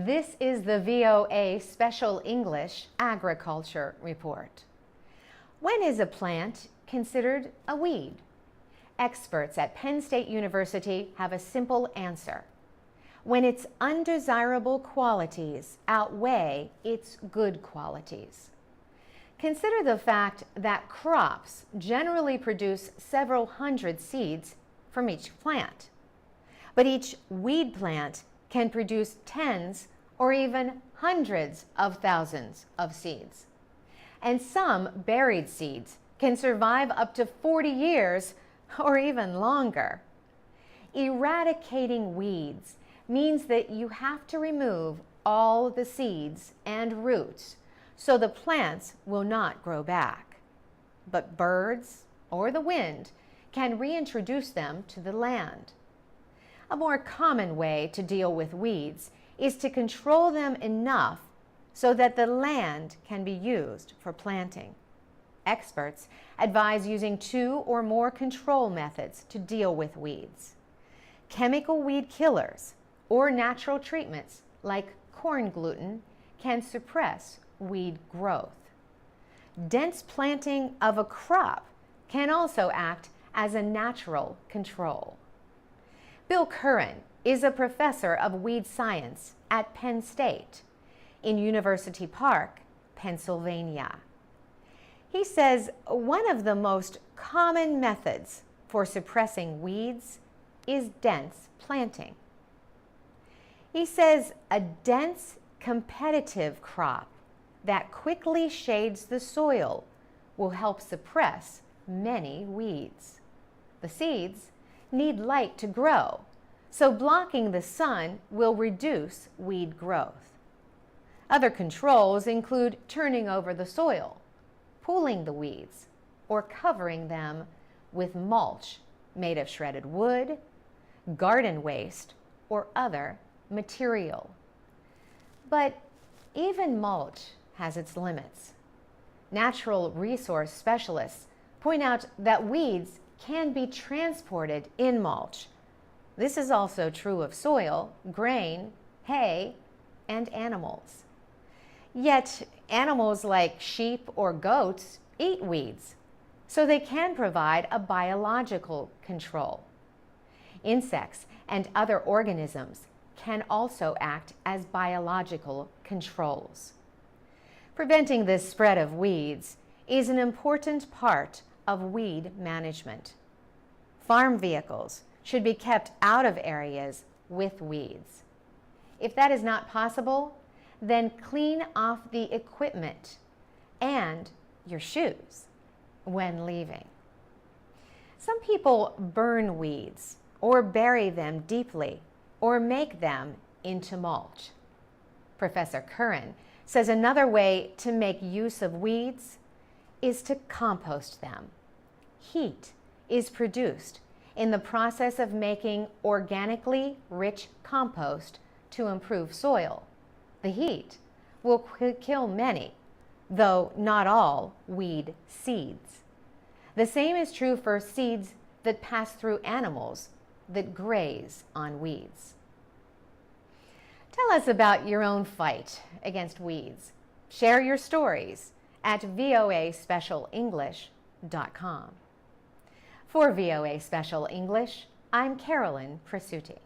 This is the VOA Special English Agriculture Report. When is a plant considered a weed? Experts at Penn State University have a simple answer. When its undesirable qualities outweigh its good qualities. Consider the fact that crops generally produce several hundred seeds from each plant. But each weed plant can produce tens or even hundreds of thousands of seeds. And some buried seeds can survive up to 40 years or even longer. Eradicating weeds means that you have to remove all the seeds and roots so the plants will not grow back. But birds or the wind can reintroduce them to the land. A more common way to deal with weeds is to control them enough so that the land can be used for planting. Experts advise using 2 or more control methods to deal with weeds. Chemical weed killers or natural treatments like corn gluten can suppress weed growth. Dense planting of a crop can also act as a natural control. Bill Curran is a professor of weed science at Penn State in University Park, Pennsylvania. He says one of the most common methods for suppressing weeds is dense planting. He says a dense, competitive crop that quickly shades the soil will help suppress many weeds. The seeds need light to grow, so blocking the sun will reduce weed growth. Other controls include turning over the soil, pulling the weeds, or covering them with mulch made of shredded wood, garden waste, or other material. But even mulch has its limits. Natural resource specialists point out that weeds can be transported in mulch. This is also true of soil, grain, hay, and animals. Yet animals like sheep or goats eat weeds, so they can provide a biological control. Insects and other organisms can also act as biological controls. Preventing the spread of weeds is an important part of weed management. Farm vehicles should be kept out of areas with weeds. If that is not possible, then clean off the equipment and your shoes when leaving. Some people burn weeds or bury them deeply or make them into mulch. Professor Curran says another way to make use of weeds is to compost them. Heat is produced in the process of making organically rich compost to improve soil. The heat will kill many, though not all, weed seeds. The same is true for seeds that pass through animals that graze on weeds. Tell us about your own fight against weeds. Share your stories at voaspecialenglish.com. For VOA Special English, I'm Carolyn Presutti.